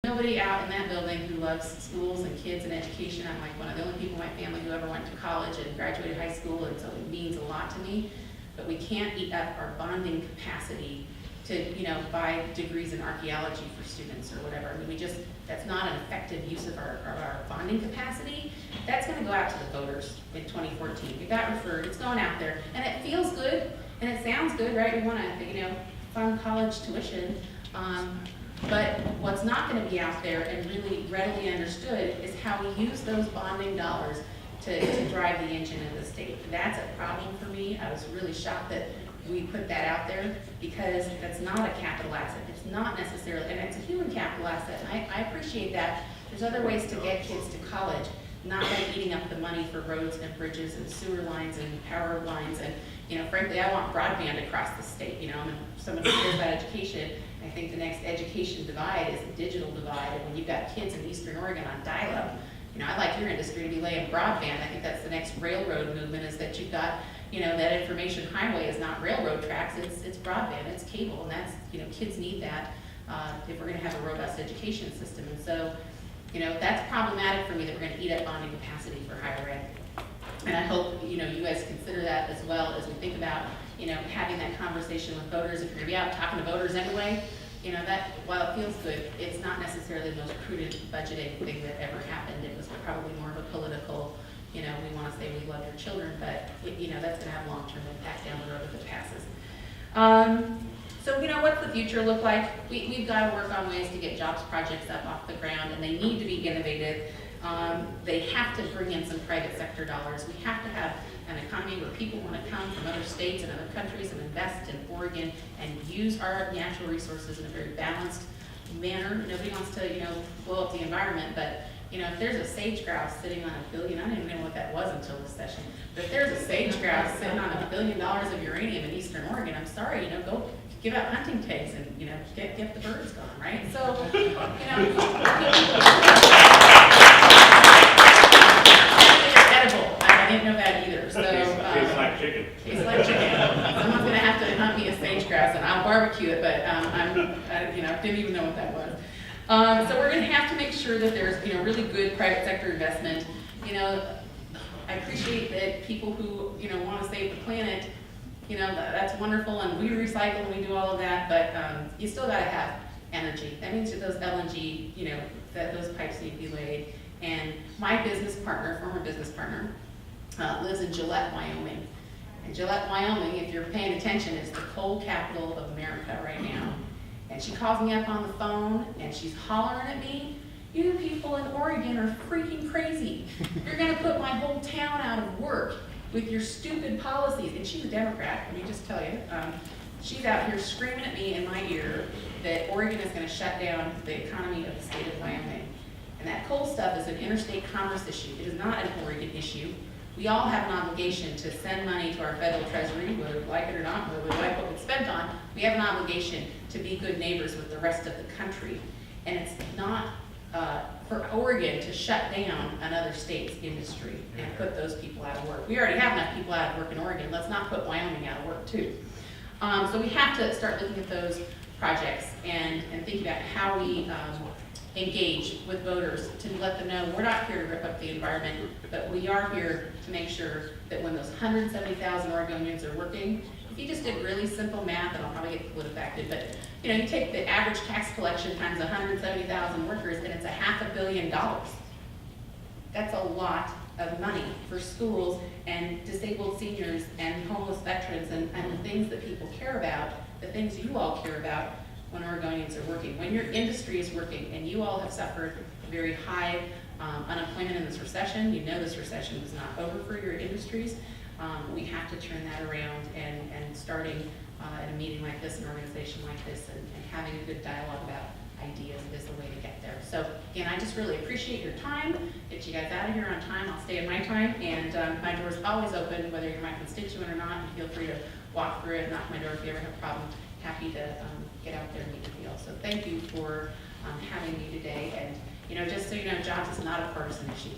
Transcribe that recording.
Nobody out in that building who loves schools and kids and education. I'm like one of the only people in my family who ever went to college and graduated high school, and so it means a lot to me. But we can't eat up our bonding capacity to, buy degrees in archaeology for students or whatever. I mean, that's not an effective use of our bonding capacity. That's going to go out to the voters in 2014. It got referred, it's going out there, and it feels good, and it sounds good, right? We want to, fund college tuition. But what's not going to be out there and really readily understood is how we use those bonding dollars to drive the engine of the state. That's a problem for me. I was really shocked that we put that out there because that's not a capital asset. It's not necessarily, and it's a human capital asset. And I appreciate that. There's other ways to get kids to college, not by eating up the money for roads and bridges and sewer lines and power lines. And, frankly, I want broadband across the state. I'm someone who cares about education. I think the next education divide is a digital divide. And when you've got kids in Eastern Oregon on dial-up, I'd like your industry to be laying broadband. I think that's the next railroad movement, is that you've got, that information highway is not railroad tracks, it's broadband, it's cable, and that's, kids need that if we're gonna have a robust education system. And so, that's problematic for me, that we're gonna eat up bonding capacity for higher ed. And I hope, you guys consider that as well as we think about, having that conversation with voters. If you're gonna be out talking to voters anyway, that while it feels good, it's not necessarily the most prudent budgeting thing that ever happened. It was probably more of a political, we want to say we love your children, but that's going to have long-term impact down the road if it passes. So what's the future look like? We've got to work on ways to get jobs projects up off the ground, and they need to be innovative. They have to bring in some private sector dollars. We have to have an economy where people want to come from other states and other countries and invest in Oregon and use our natural resources in a very balanced manner. Nobody wants to, blow up the environment, but if there's a sage grouse sitting on $1 billion, I don't even know what that was until this session, but if there's a sage grouse sitting on $1 billion of uranium in Eastern Oregon, I'm sorry, go give out hunting tags and, get the birds gone, right? So, I didn't know that either. So tastes like chicken. Tastes like chicken. Someone's gonna have to hunt me a sage grouse, and I'll barbecue it. But I didn't even know what that was. So we're gonna have to make sure that there's really good private sector investment. I appreciate that people who want to save the planet. That's wonderful, and we recycle and we do all of that. But you still gotta have energy. That means that those LNG, that those pipes need to be laid. And my former business partner, lives in Gillette, Wyoming. And Gillette, Wyoming, if you're paying attention, is the coal capital of America right now. And she calls me up on the phone and she's hollering at me, "You people in Oregon are freaking crazy. You're gonna put my whole town out of work with your stupid policies." And she's a Democrat, let me just tell you. She's out here screaming at me in my ear that Oregon is gonna shut down the economy of the state of Wyoming. And that coal stuff is an interstate commerce issue. It is not an Oregon issue. We all have an obligation to send money to our federal treasury, whether we like it or not, whether we like what it's spent on. We have an obligation to be good neighbors with the rest of the country. And it's not for Oregon to shut down another state's industry and put those people out of work. We already have enough people out of work in Oregon. Let's not put Wyoming out of work too. So we have to start looking at those projects and think about how we engage with voters to let them know we're not here to rip up the environment, but we are here to make sure that when those 170,000 Oregonians are working, if you just did really simple math, and I'll probably get PolitiFacted, but you take the average tax collection times 170,000 workers, and it's $500 million. That's a lot of money for schools and disabled seniors and homeless veterans and the things that people care about, the things you all care about when Oregonians are working. When your industry is working, and you all have suffered very high unemployment in this recession, this recession was not over for your industries. We have to turn that around, and starting at a meeting like this, an organization like this, and having a good dialogue about ideas is the way to get there. So again, I just really appreciate your time. Get you guys out of here on time. I'll stay in my time, and my door's always open, whether you're my constituent or not. And feel free to walk through it, knock my door if you ever have a problem. Happy to get out there and meet with you all. So thank you for having me today. And just so you know, jobs is not a partisan issue.